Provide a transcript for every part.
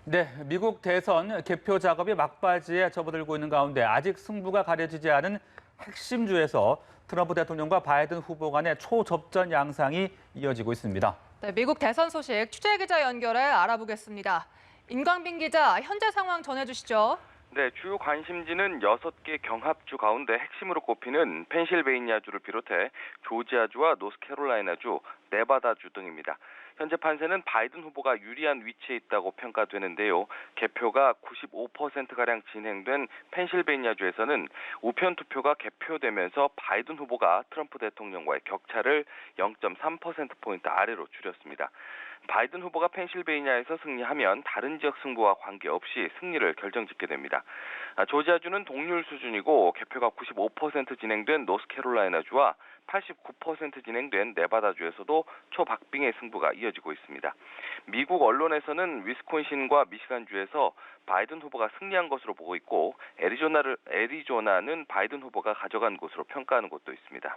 네, 미국 대선 개표 작업이 막바지에 접어들고 있는 가운데 아직 승부가 가려지지 않은 핵심 주에서 트럼프 대통령과 바이든 후보 간의 초접전 양상이 이어지고 있습니다. 네, 미국 대선 소식 취재 기자 연결해 알아보겠습니다. 임광빈 기자, 현재 상황 전해주시죠. 네, 주요 관심지는 6개 경합주 가운데 핵심으로 꼽히는 펜실베이니아주를 비롯해 조지아주와 노스캐롤라이나주, 네바다주 등입니다. 현재 판세는 바이든 후보가 유리한 위치에 있다고 평가되는데요. 개표가 95%가량 진행된 펜실베이니아주에서는 우편 투표가 개표되면서 바이든 후보가 트럼프 대통령과의 격차를 0.3%포인트 아래로 줄였습니다. 바이든 후보가 펜실베이니아에서 승리하면 다른 지역 승부와 관계없이 승리를 결정짓게 됩니다. 조지아주는 동률 수준이고 개표가 95% 진행된 노스캐롤라이나주와 89% 진행된 네바다주에서도 초박빙의 승부가 이어지고 있습니다. 미국 언론에서는 위스콘신과 미시간주에서 바이든 후보가 승리한 것으로 보고 있고 애리조나는 바이든 후보가 가져간 것으로 평가하는 곳도 있습니다.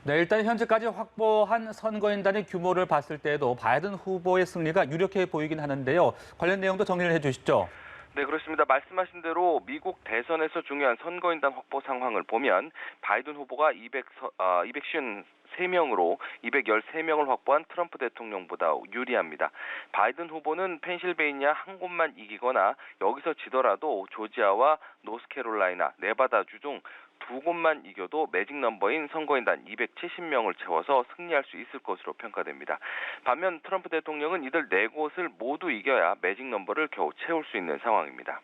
네, 일단 현재까지 확보한 선거인단의 규모를 봤을 때에도 바이든 후보의 승리가 유력해 보이긴 하는데요. 관련 내용도 정리를 해주시죠. 네, 그렇습니다. 말씀하신 대로 미국 대선에서 중요한 선거인단 확보 상황을 보면 바이든 후보가 253명으로 213명을 확보한 트럼프 대통령보다 유리합니다. 바이든 후보는 펜실베이니아 한 곳만 이기거나 여기서 지더라도 조지아와 노스캐롤라이나, 네바다주 중 두 곳만 이겨도 매직 넘버인 선거인단 270명을 채워서 승리할 수 있을 것으로 평가됩니다. 반면 트럼프 대통령은 이들 네 곳을 모두 이겨야 매직 넘버를 겨우 채울 수 있는 상황입니다.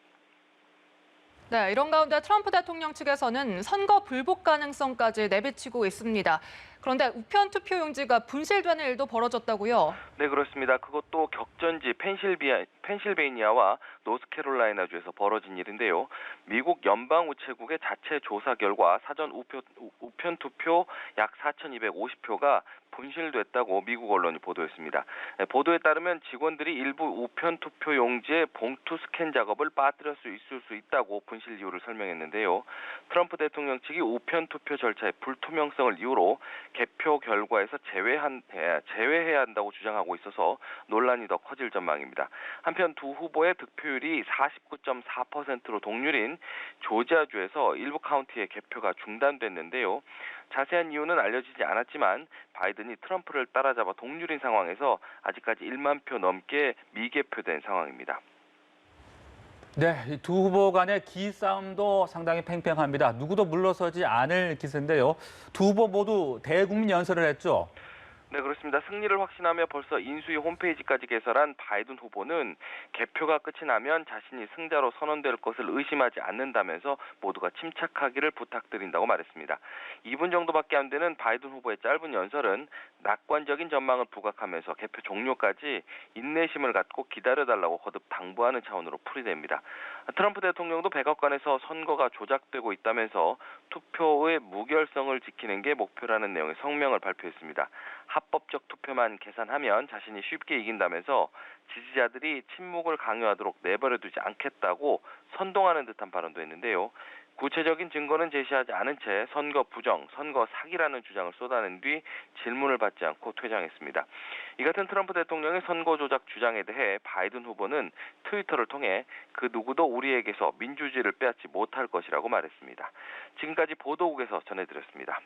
네, 이런 가운데 트럼프 대통령 측에서는 선거 불복 가능성까지 내비치고 있습니다. 그런데 우편 투표 용지가 분실되는 일도 벌어졌다고요? 네, 그렇습니다. 그것도 격전지 펜실베이니아와 노스캐롤라이나주에서 벌어진 일인데요. 미국 연방우체국의 자체 조사 결과 사전 우편 투표 약 4,250표가 분실됐다고 미국 언론이 보도했습니다. 보도에 따르면 직원들이 일부 우편 투표 용지에 봉투 스캔 작업을 빠뜨릴 수 있을 수 있다고 분실 이유를 설명했는데요. 트럼프 대통령 측이 우편 투표 절차의 불투명성을 이유로 개표 결과에서 제외해야 한다고 주장하고 있어서 논란이 더 커질 전망입니다. 한편 두 후보의 득표율이 49.4%로 동률인 조지아주에서 일부 카운티의 개표가 중단됐는데요. 자세한 이유는 알려지지 않았지만 바이든이 트럼프를 따라잡아 동률인 상황에서 아직까지 1만 표 넘게 미개표된 상황입니다. 네, 이 두 후보 간의 기싸움도 상당히 팽팽합니다. 누구도 물러서지 않을 기세인데요. 두 후보 모두 대국민 연설을 했죠. 네, 그렇습니다. 승리를 확신하며 벌써 인수위 홈페이지까지 개설한 바이든 후보는 개표가 끝이 나면 자신이 승자로 선언될 것을 의심하지 않는다면서 모두가 침착하기를 부탁드린다고 말했습니다. 2분 정도밖에 안 되는 바이든 후보의 짧은 연설은 낙관적인 전망을 부각하면서 개표 종료까지 인내심을 갖고 기다려달라고 거듭 당부하는 차원으로 풀이됩니다. 트럼프 대통령도 백악관에서 선거가 조작되고 있다면서 투표의 무결성을 지키는 게 목표라는 내용의 성명을 발표했습니다. 합법적 투표만 계산하면 자신이 쉽게 이긴다면서 지지자들이 침묵을 강요하도록 내버려두지 않겠다고 선동하는 듯한 발언도 했는데요. 구체적인 증거는 제시하지 않은 채 선거 부정, 선거 사기라는 주장을 쏟아낸 뒤 질문을 받지 않고 퇴장했습니다. 이 같은 트럼프 대통령의 선거 조작 주장에 대해 바이든 후보는 트위터를 통해 그 누구도 우리에게서 민주주의를 빼앗지 못할 것이라고 말했습니다. 지금까지 보도국에서 전해드렸습니다.